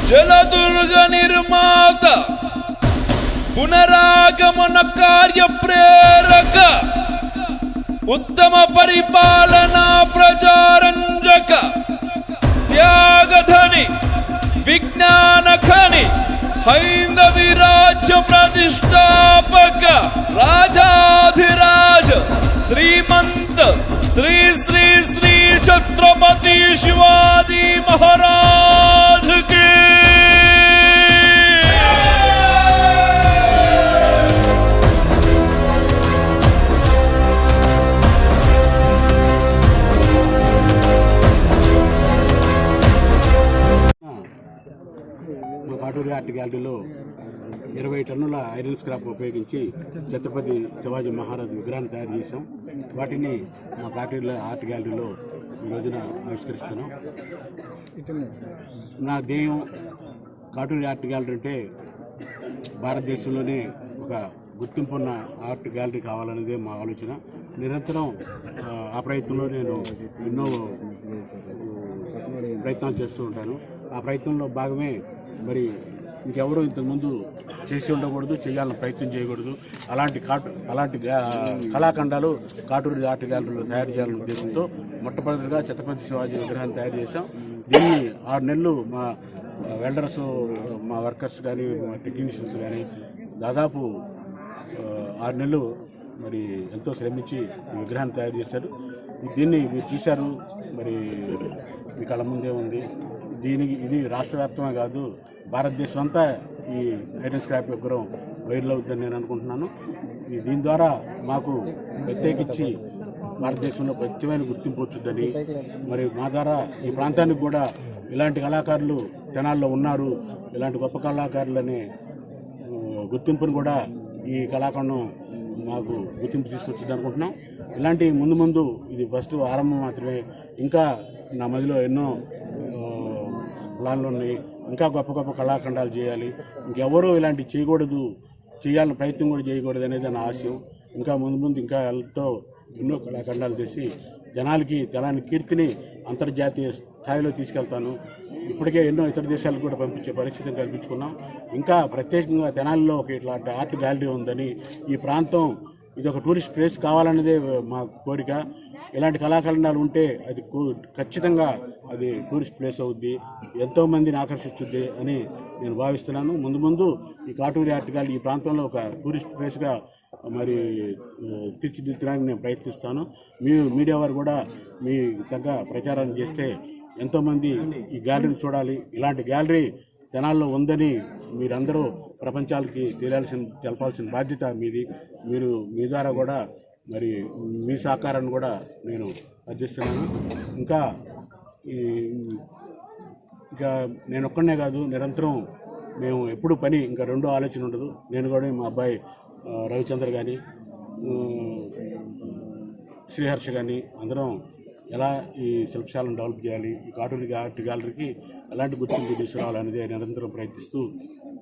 జలదుర్గ నిర్మాత పునరాగమన కార్య ప్రేరక ఉత్తమ పరిపాలనా ప్రజారంజక త్యాగధని విజ్ఞాన ఖని హైందవి రాజ్య ప్రతిష్టాపక రాజాధిరాజ శ్రీమంత శ్రీ శ్రీ శ్రీ ఛత్రపతి శివాజీ మహారాజ్ కి కాటూరి ఆర్ట్ గ్యాలరీలో 20 టన్నుల ఐరన్ స్క్రాప్ ఉపయోగించి ఛత్రపతి శివాజీ మహారాజ్ విగ్రహాన్ని తయారు చేశాం. వాటిని మా కాటూరి ఆర్ట్ గ్యాలరీలో ఈ రోజున ఆవిష్కరిస్తున్నాం. నా ధ్యేయం కాటూరి ఆర్ట్ గ్యాలరీ అంటే భారతదేశంలోనే ఒక గుర్తింపున్న ఆర్ట్ గ్యాలరీ కావాలనేదే మా ఆలోచన. నిరంతరం ఆ ప్రయత్నంలో నేను ఎన్నో ప్రయత్నాలు చేస్తూ ఉంటాను. ఆ ప్రయత్నంలో భాగమే మరి ఇంకెవరో ఇంతకుముందు చేసి ఉండకూడదు, చేయాలని ప్రయత్నం చేయకూడదు. అలాంటి కళాఖండాలు కాటూరి ఆర్ట్ గ్యాలరీలో తయారు చేయాలనే ఉద్దేశంతో మొట్టమొదటిగా ఛత్రపతి శివాజీ విగ్రహాన్ని తయారు చేశాం. దీన్ని 6 నెలలు మా వెల్డర్స్, మా వర్కర్స్ కానీ, మా టెక్నీషియన్స్ కానీ దాదాపు 6 నెలలు మరి ఎంతో శ్రమించి ఈ విగ్రహాన్ని తయారు చేశారు. దీన్ని మీరు చూశారు, మరి మీ కళ్ళ ముందే ఉంది. ఇది రాష్ట్ర వ్యాప్తమే కాదు, భారతదేశం అంతా ఈ ఐరన్ స్క్రాప్ విగ్రహం వైరల్ అవుతుందని నేను అనుకుంటున్నాను. దీని ద్వారా మాకు ప్రత్యేకించి భారతదేశంలో ప్రత్యేకమైన గుర్తింపు వచ్చుద్దని, మరి మా ద్వారా ఈ ప్రాంతానికి కూడా ఇలాంటి కళాకారులు తెనాల్లో ఉన్నారు, ఇలాంటి గొప్ప కళాకారులనే గుర్తింపును కూడా ఈ కళాఖండం మాకు గుర్తింపు తీసుకొచ్చింది అనుకుంటున్నాం. ఇలాంటి ముందు ఇది ఫస్ట్ ఆరంభం మాత్రమే. ఇంకా నా మధ్యలో ఎన్నో ప్లాన్లు ఉన్నాయి. ఇంకా గొప్ప కళాఖండాలు చేయాలి. ఇంకెవరూ ఇలాంటివి చేయకూడదు, చేయాలని ప్రయత్నం కూడా చేయకూడదు అనేది నా ఆశయం. ఇంకా ముందు ఇంకా ఎంతో ఎన్నో కళాఖండాలు చేసి జనాలకి తెనాలి కీర్తిని అంతర్జాతీయ స్థాయిలో తీసుకెళ్తాను. ఇప్పటికే ఎన్నో ఇతర దేశాలకు కూడా పంపించే పరిస్థితిని కల్పించుకున్నాం. ఇంకా ప్రత్యేకంగా తెనాలిలో ఒక ఇట్లాంటి ఆర్ట్ గ్యాలరీ ఉందని, ఈ ప్రాంతం ఇది ఒక టూరిస్ట్ ప్లేస్ కావాలన్నదే మా కోరిక. ఇలాంటి కళాఖండాలు ఉంటే అది ఖచ్చితంగా అది టూరిస్ట్ ప్లేస్ అవుద్ది, ఎంతోమందిని ఆకర్షించుద్ది అని నేను భావిస్తున్నాను. ముందు ఈ కాటూరి ఆర్ట్ గ్యాలరీ ఈ ప్రాంతంలో ఒక టూరిస్ట్ ప్లేస్గా మరి తీర్చిదిద్దడానికి నేను ప్రయత్నిస్తాను. మీడియా వారు కూడా మీ తగ్గ ప్రచారాన్ని చేస్తే ఎంతోమంది ఈ గ్యాలరీని చూడాలి. ఇలాంటి గ్యాలరీ తెనాల్లో ఉందని మీరందరూ ప్రపంచాలకి తెలపాల్సిన బాధ్యత మీది. మీరు మీ ద్వారా కూడా మరి మీ సహకారాన్ని కూడా నేను అర్థిస్తున్నాను. ఇంకా నేను ఒక్కనే కాదు, నిరంతరం మేము ఎప్పుడు పని ఇంకా రెండో ఆలోచన ఉండదు. నేను కూడా మా అబ్బాయి రవిచంద్ర కానీ, శ్రీహర్ష కానీ అందరం ఎలా ఈ శిల్పశాలను డెవలప్ చేయాలి, ఈ కాటూరి ఆర్ట్ గ్యాలరీకి ఎలాంటి గుర్తింపు తీసుకురావాలనేది నిరంతరం ప్రయత్నిస్తూ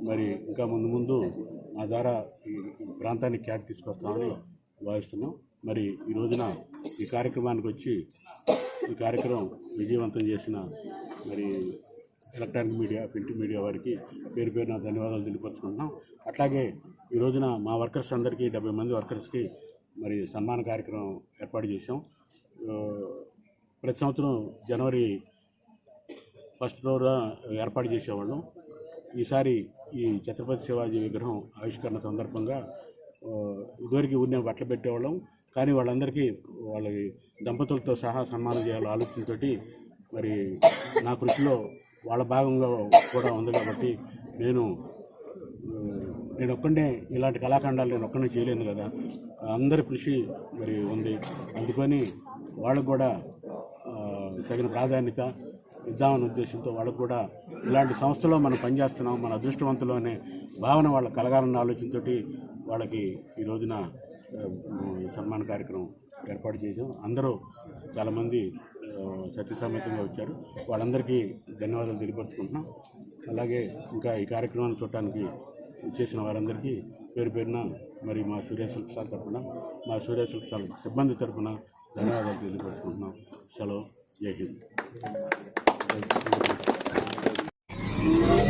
మరి ఇంకా ముందు మా ద్వారా ఈ ప్రాంతానికి ఖ్యాతి తీసుకొస్తామని భావిస్తున్నాం. మరి ఈ రోజున ఈ కార్యక్రమానికి వచ్చి ఈ కార్యక్రమం విజయవంతం చేసిన మరి ఎలక్ట్రానిక్ మీడియా, ప్రింట్ మీడియా వారికి పేరున ధన్యవాదాలు తెలియపరుచుకుంటున్నాం. అట్లాగే ఈ రోజున మా వర్కర్స్ అందరికీ 70 మంది వర్కర్స్కి మరి సన్మాన కార్యక్రమం ఏర్పాటు చేశాం. ప్రతి సంవత్సరం జనవరి 1st రోజున ఏర్పాటు చేసేవాళ్ళం. ఈసారి ఈ ఛత్రపతి శివాజీ విగ్రహం ఆవిష్కరణ సందర్భంగా ఇదివరకు ఊరినే బట్టలు పెట్టేవాళ్ళం, కానీ వాళ్ళందరికీ వాళ్ళ దంపతులతో సహా సన్మానం చేయాలని ఆలోచనతోటి మరి నా కృషిలో వాళ్ళ భాగంగా కూడా ఉంది. కాబట్టి నేను ఒక్కడే ఇలాంటి కళాఖండాలు నేను ఒక్కడే చేయలేను కదా, అందరి కృషి మరి ఉంది. అందుకని వాళ్ళకు కూడా తగిన ప్రాధాన్యత ఇద్దామనే ఉద్దేశంతో వాళ్ళకు కూడా ఇలాంటి సంస్థలో మనం పనిచేస్తున్నాం, మన అదృష్టవంతులు అనే భావన వాళ్ళ కలగాలన్న ఆలోచనతో వాళ్ళకి ఈ రోజున సన్మాన కార్యక్రమం ఏర్పాటు చేసాం. అందరూ చాలామంది సత్యసమేతంగా వచ్చారు. వాళ్ళందరికీ ధన్యవాదాలు తెలియపరుచుకుంటున్నాం. అలాగే ఇంకా ఈ కార్యక్రమాన్ని చూడటానికి చేసిన వారందరికీ పేరున మరి మా సూర్య శిల్పశాల తరఫున, మా సూర్య శిల్పశాల సిబ్బంది తరఫున ధన్యవాదాలు తెలియపరుచుకుంటున్నాం. సెలవు. జై హింద్. చేస్తున్నాం.